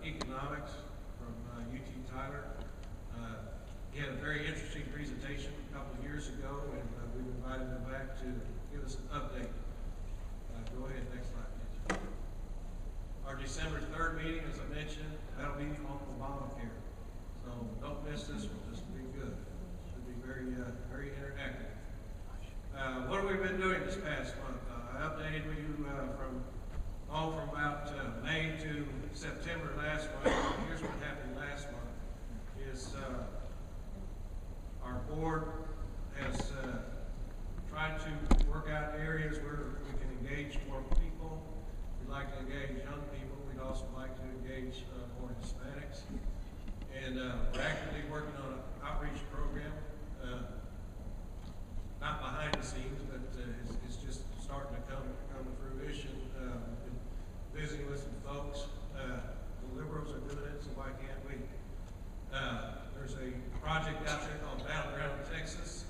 Economics from UT Tyler. He had a very interesting presentation a couple of years ago, and we've invited him back to give us an update. Go ahead, next slide, please. Our December 3rd meeting, as I mentioned, that'll be on Obamacare. So don't miss this one, this will be good. Should be very, very interactive. What have we been doing this past month? I updated you from about May to September last month. Here's what happened last month. Is our board has tried to work out areas where we can engage more people. We'd like to engage young people. We'd also like to engage more Hispanics. And we're actively working on an outreach program. Not behind the scenes, but it's just starting to come to fruition. Been visiting with some folks. The liberals are doing it, so why can't we? There's a project out there called Battleground Texas,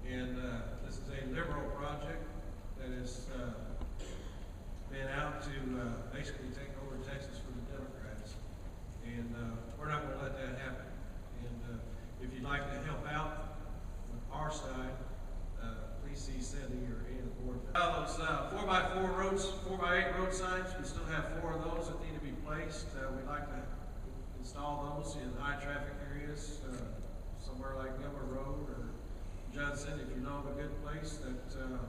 and this is a liberal project that has been out to basically take over Texas for the Democrats, and we're not going to let that happen. And if you'd like to help out on our side, please see Cindy or any of the board. Those 4x4 roads, 4x8 road signs, we still have 4 of those that need to be placed. We'd like to install those in high traffic areas, somewhere like Gilmer Road or Judson. If you know of a good place that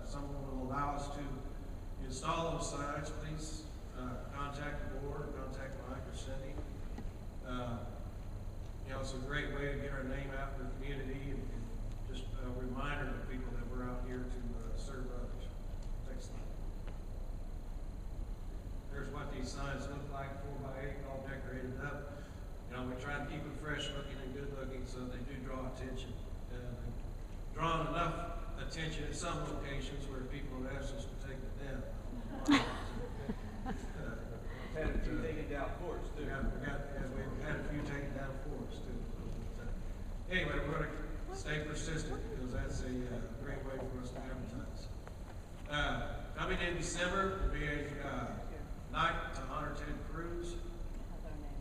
someone will allow us to install those signs, please contact the board or contact Mike or Cindy. You know, it's a great way to get our name out in the community and just a reminder to people that we're out here to serve others. Next slide. Here's what these signs look like, 4x8, all decorated up. You know, we try to keep them fresh looking and good looking so they do draw attention. They've drawn enough attention at some locations where people have asked us to take it down. Had a few taken down for us, too. We've had a few taken down for us, too. Anyway, we're going to stay persistent because that's a great way for us to advertise. Coming in December will be a night to honor Ted Cruz.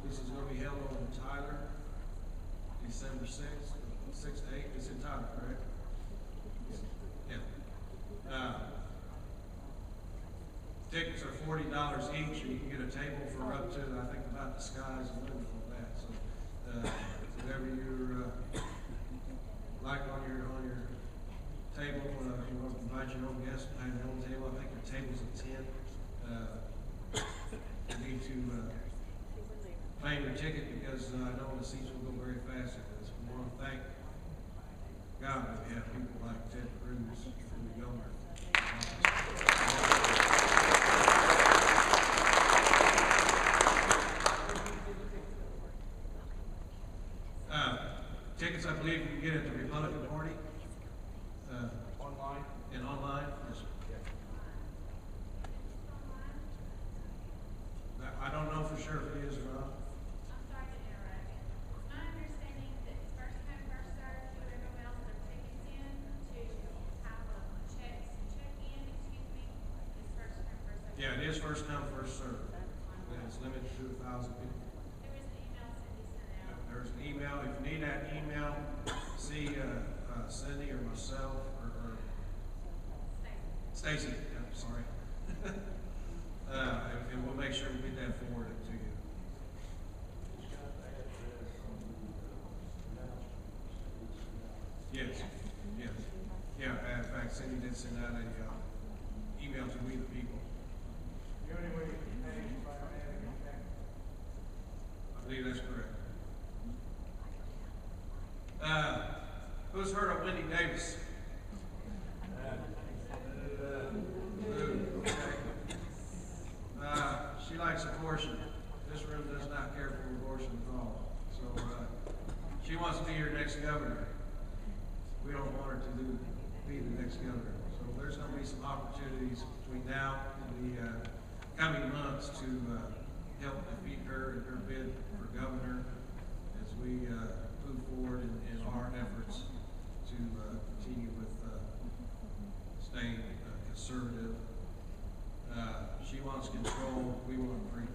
This is going to be held on Tyler, December 6th, 6 to 8. It's in Tyler, correct? Yeah. Tickets are $40 each, and you can get a table for up to, I think, about the sky's the limit on that. So, whatever you're like on your table, you want to invite your own guests behind your own table. I think your table's at 10. You need to claim your ticket because I know the seats will go very fast at this. We want to thank God that we have people like Ted Cruz in the government. Tickets, I believe, you can get at the Republican Party. Online? And online. Yes, sir. I don't know for sure if it is or not. I'm sorry to interrupt. It's my understanding that it's first come, first served. Whoever else their tickets in to have a check in, excuse me, is first come, first served. Yeah, it is first come, first served. It's limited to 1,000 people. There was an email Cindy sent out. There's an email. If you need that email, see Cindy or myself or Stacy. I'm sorry. And we'll make sure we get that forwarded to you. Yes. Yes. Yeah. In fact, Cindy did send out a email to We The People. The only way you can pay is by adding a check. I believe that's correct. Who's heard of Wendy Davis? Okay. She likes abortion. This room does not care for abortion at all. So she wants to be your next governor. We don't want her to be the next governor. So there's going to be some opportunities between now and the coming months to help defeat her in her bid for governor as we move forward in our efforts to continue with staying conservative. She wants control, we want freedom.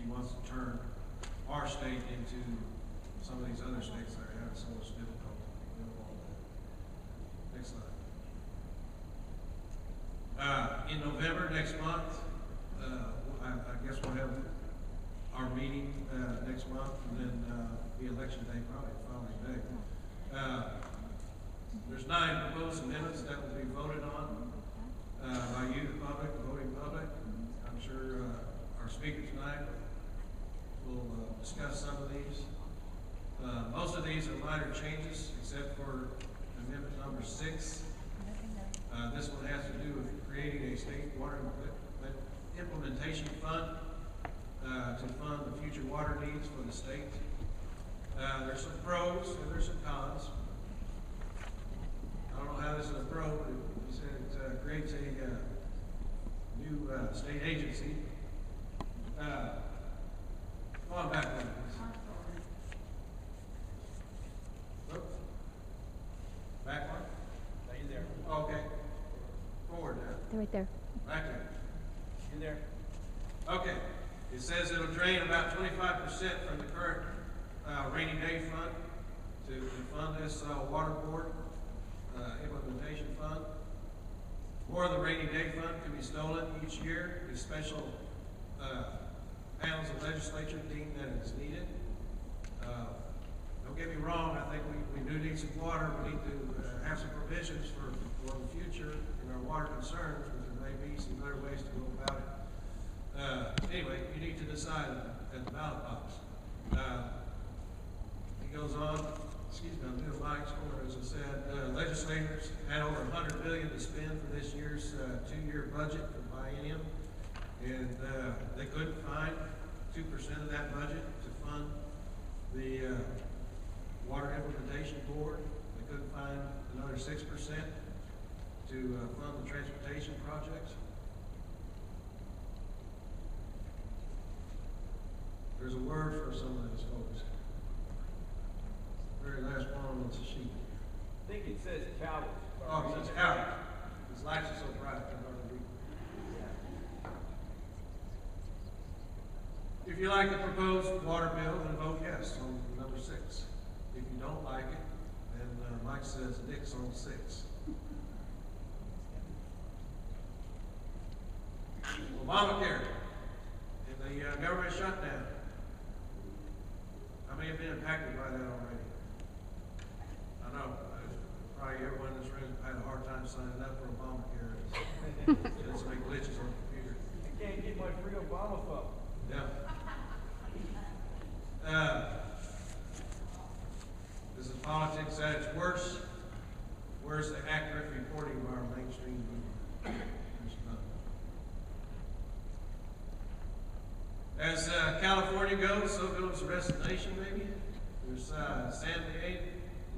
wants to turn our state into some of these other states that are having so much difficulty with all that. Next slide. In November, next month, I guess we'll have our meeting next month, and then the election day, probably the following day. There's 9 proposed amendments that will be voted on by you, the public, the voting public. I'm sure our speaker tonight will discuss some of these. Most of these are minor changes, except for amendment number 6. This one has to do with creating a state water implementation fund to fund the future water needs for the state. There's some pros and there's some cons. I don't know how this is a pro, but he said it creates a new state agency. Come on back one, please. Oops. Back one? Are you there? Okay. Forward now. They're right there. Back there. You there? Okay. It says it'll drain about 25% from the current rainy day fund to fund this water board implementation fund. More of the rainy day fund can be stolen each year if special panels of legislature deem that it's needed. Don't get me wrong, I think we do need some water. We need to have some provisions for the future in our water concerns, but there may be some better ways to go about it. Anyway, you need to decide at the ballot box. He goes on, excuse me, I'm doing Mike's corner, as I said, legislators had over $100 billion to spend for this year's 2-year budget for the biennium, and they couldn't find 2% of that budget to fund the Water Implementation Board. They couldn't find another 6% to fund the transportation projects. There's a word for some of those folks. Very last one on the sheet. I think it says cowards. Oh, it says cowards. His lights are so bright, I can hardly read. If you like the proposed water bill, then vote yes on number 6. If you don't like it, then Mike says Nick's on 6. Obamacare and the government shutdown. How many have been impacted by that already? I know. Probably everyone in this room had a hard time signing up for Obamacare. There's so many glitches on the computer. You can't get my free Obama phone. Yeah. This is politics at its worst. Where's the accurate reporting of our mainstream media? There's none. As California goes, so goes the rest of the nation, maybe. There's San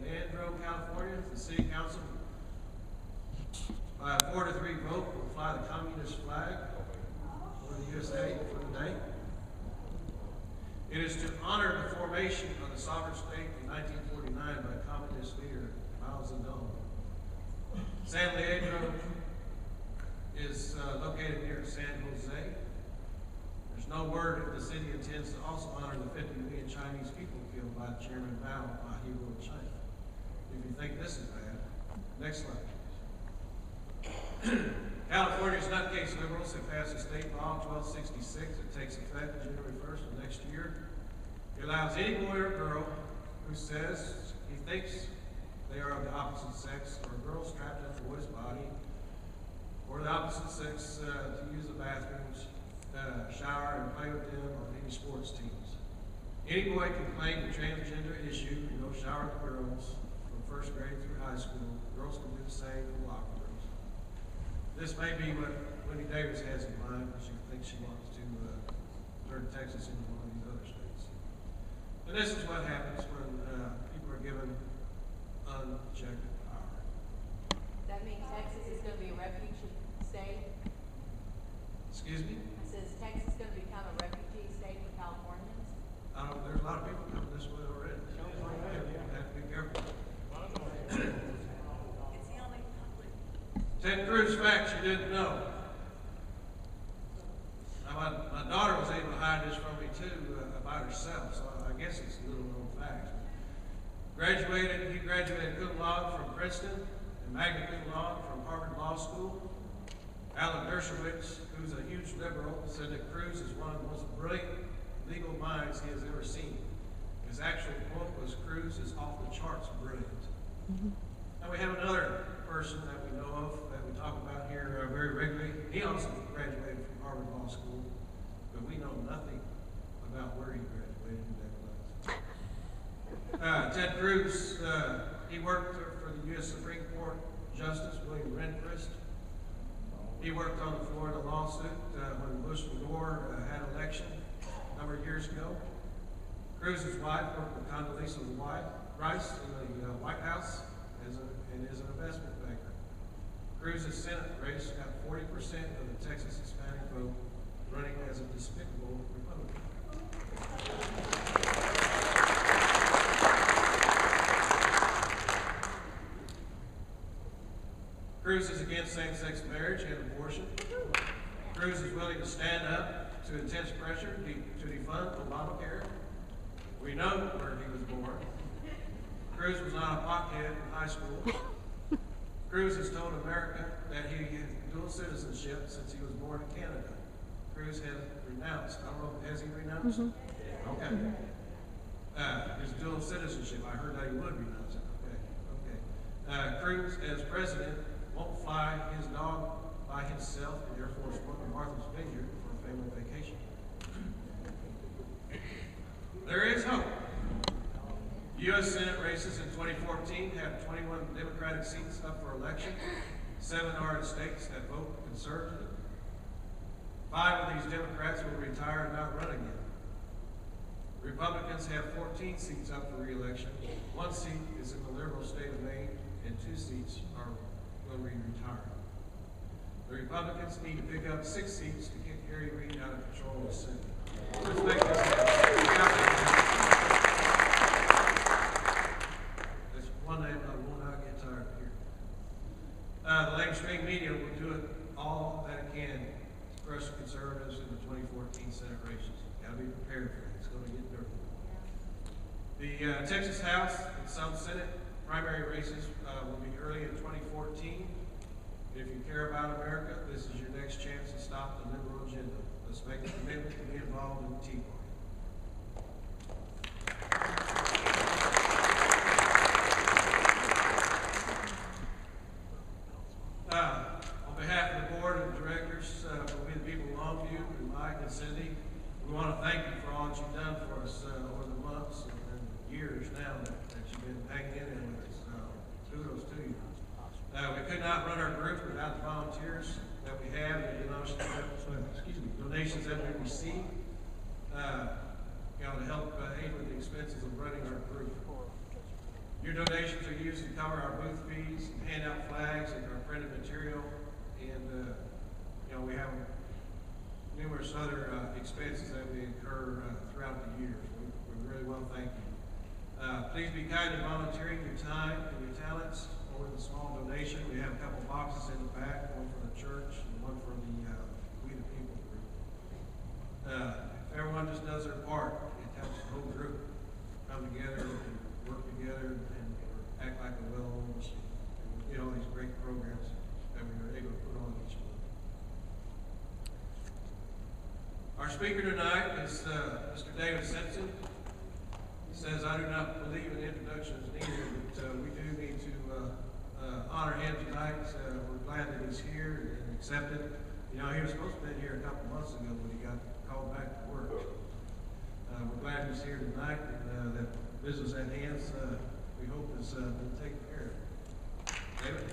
Leandro, California. The city council, by a 4-3 vote, will fly the communist flag for the USA for the day. It is to honor the formation of the sovereign state in 1949 by communist leader Mao Zedong. San Leandro is located near San Jose. There's no word if the city intends to also honor the 50 million Chinese people killed by Chairman Mao while he ruled China. If you think this is bad, next slide. California's nutcase liberals have passed a state law 1266 that takes effect January 1st of next year. It allows any boy or girl who says he thinks they are of the opposite sex, or a girl strapped to a boy's body, or the opposite sex to use the bathrooms, shower, and play with them on any sports teams. Any boy can claim the transgender issue and go shower with girls from first grade through high school. Girls can do the same in the locker rooms. This may be what Wendy Davis has in mind when she thinks she wants to turn Texas into one of these other states. And this is what happens when people are given unchecked power. That means Texas is going to be a refugee state? Excuse me? It says Texas is going to become a refugee state for Californians? There's a lot of people coming this way already. You have to be careful. It's the only public. 10 cruise facts you didn't know. How about my My daughter was able to hide this from me too about herself, so I guess it's a little known fact. He graduated cum laude from Princeton and magna cum laude from Harvard Law School. Alan Dershowitz, who's a huge liberal, said that Cruz is one of the most brilliant legal minds he has ever seen. His actual quote was, "Cruz is off the charts brilliant." And we have another person that we know of that we talk about here very regularly. He also graduated from Harvard Law School, but we know nothing about where he graduated in that class. Ted Cruz, he worked for the U.S. Supreme Court Justice William Rehnquist. He worked on the Florida lawsuit when Bush and Gore had election a number of years ago. Cruz's wife worked with Condoleezza Rice in the White House and is an investment banker. Cruz's Senate race got 40% of the Texas Hispanic vote, running as a despicable Republican. Cruz is against same-sex marriage and abortion. Cruz is willing to stand up to intense pressure to defund Obamacare. We know where he was born. Cruz was not a pothead in high school. Cruz has told America that he has dual citizenship since he was born in Canada. Cruz has renounced. I don't know, has he renounced? Okay. His dual citizenship. I heard that he would renounce it. Okay. Cruz, as president, won't fly his dog by himself in Air Force One to Martha's Vineyard for a family vacation. There is hope. U.S. Senate races in 2014 have 21 Democratic seats up for election. 7 are in states that vote conservative. 5 of these Democrats will retire and not run again. Republicans have 14 seats up for re-election. 1 seat is in the liberal state of Maine, and 2 seats will be retired. The Republicans need to pick up 6 seats to kick Harry Reid out of control of the Senate. Let's make this happen. That's one name I will not get tired of here. The mainstream media will do it all that it can to crush the conservatives in the 2014 Senate races. Got to be prepared for it. It's going to get dirty. The Texas House and some Senate primary races will be early in 2014. If you care about America, this is your next chance to stop the liberal agenda. Let's make a commitment to be involved in the Tea Party. On behalf of the board of directors for We The People-Longview, and Mike and Cindy, we want to thank you for all that you've done for us over the months and years now that you've been hanging in there with us. Kudos to you. We could not run our group without the volunteers that we have, the donations that we receive, to help aid with the expenses of running our group. Your donations are used to cover our booth fees, hand out flags, and our printed material, and we have numerous other expenses that we incur throughout the year. We really well thank you. Please be kind in volunteering your time and your talents with a small donation. We have a couple boxes in the back, one for the church and one for the We The People group. If everyone just does their part, it helps the whole group come together and work together and act like a well-oiled machine. And we get all these great programs that we are able to put on each month. Our speaker tonight is Mr. David Simpson. He says, "I do not believe in introductions neither, but we do need to honor him tonight. We're glad that he's here and accepted. He was supposed to be here a couple months ago, but he got called back to work. We're glad he's here tonight, and that business at hand, we hope is been taken care of." David?